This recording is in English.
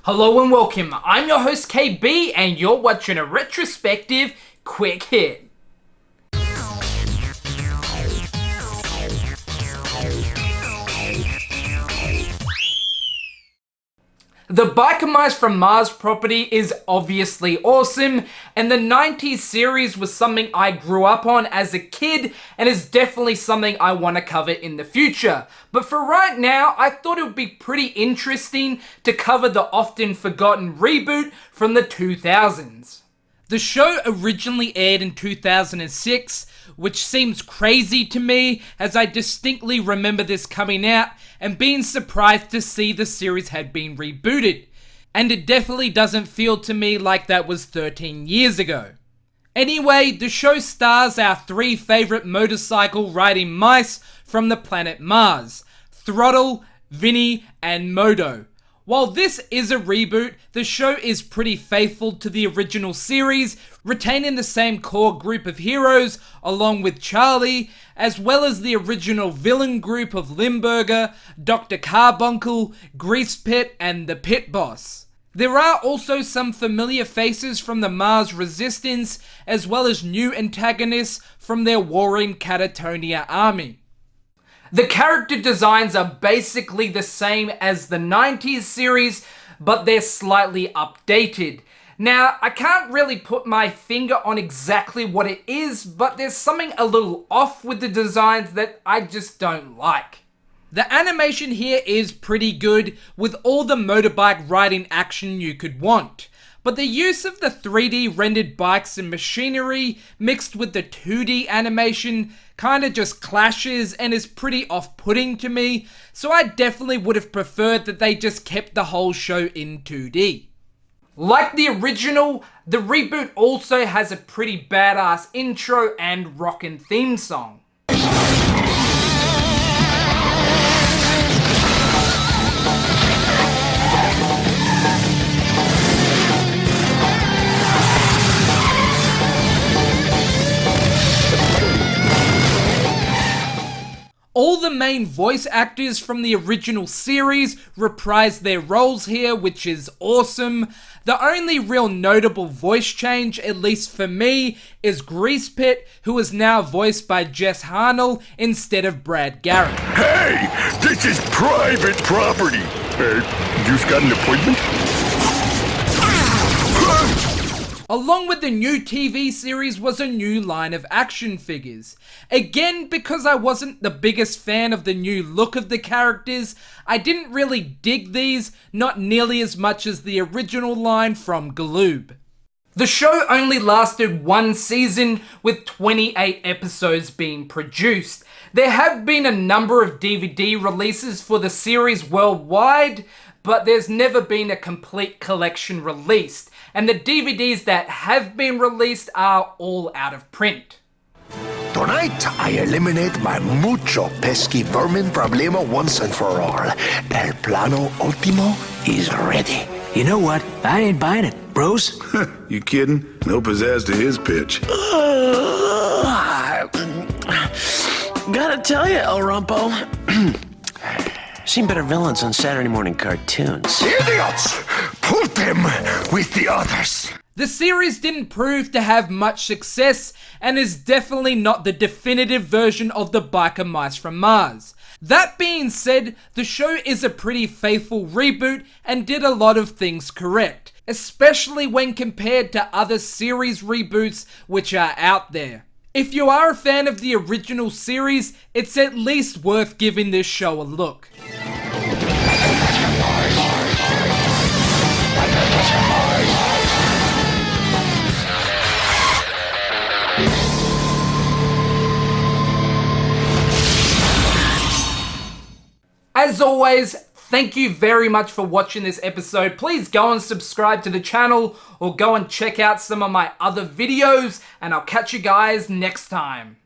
Hello and welcome, I'm your host KB and you're watching a retrospective quick hit. The Biker Mice from Mars property is obviously awesome, and the 90s series was something I grew up on as a kid and is definitely something I want to cover in the future. But for right now, I thought it would be pretty interesting to cover the often forgotten Reboot from the 2000s. The show originally aired in 2006, which seems crazy to me as I distinctly remember this coming out and being surprised to see the series had been rebooted. And it definitely doesn't feel to me like that was 13 years ago. Anyway, the show stars our three favourite motorcycle riding mice from the planet Mars: Throttle, Vinny, and Modo. While this is a reboot, the show is pretty faithful to the original series, retaining the same core group of heroes along with Charlie, as well as the original villain group of Limburger, Dr. Carbuncle, Grease Pit, and the Pit Boss. There are also some familiar faces from the Mars Resistance, as well as new antagonists from their warring Catatonia army. The character designs are basically the same as the 90s series, but they're slightly updated. Now, I can't really put my finger on exactly what it is, but there's something a little off with the designs that I just don't like. The animation here is pretty good, with all the motorbike riding action you could want. But the use of the 3D rendered bikes and machinery mixed with the 2D animation kinda just clashes and is pretty off-putting to me, so I definitely would have preferred that they just kept the whole show in 2D. Like the original, the reboot also has a pretty badass intro and rockin' theme song. All the main voice actors from the original series reprise their roles here, which is awesome. The only real notable voice change, at least for me, is Grease Pit, who is now voiced by Jess Harnell instead of Brad Garrett. Hey, this is private property. Just got an appointment? Along with the new TV series was a new line of action figures. Again, because I wasn't the biggest fan of the new look of the characters, I didn't really dig these, not nearly as much as the original line from Galoob. The show only lasted one season, with 28 episodes being produced. There have been a number of DVD releases for the series worldwide, but there's never been a complete collection released, and the DVDs that have been released are all out of print. Tonight, I eliminate my mucho pesky vermin problema once and for all. El plano ultimo is ready. You know what? I ain't buying it, bros. You kidding? No pizzazz to his pitch. Gotta tell you, El Rumpo. Seen better villains on Saturday morning cartoons. Idiots! Put them with the others. The series didn't prove to have much success and is definitely not the definitive version of the Biker Mice from Mars. That being said, the show is a pretty faithful reboot and did a lot of things correct, especially when compared to other series reboots which are out there. If you are a fan of the original series, it's at least worth giving this show a look. As always, thank you very much for watching this episode. Please go and subscribe to the channel or go and check out some of my other videos, and I'll catch you guys next time.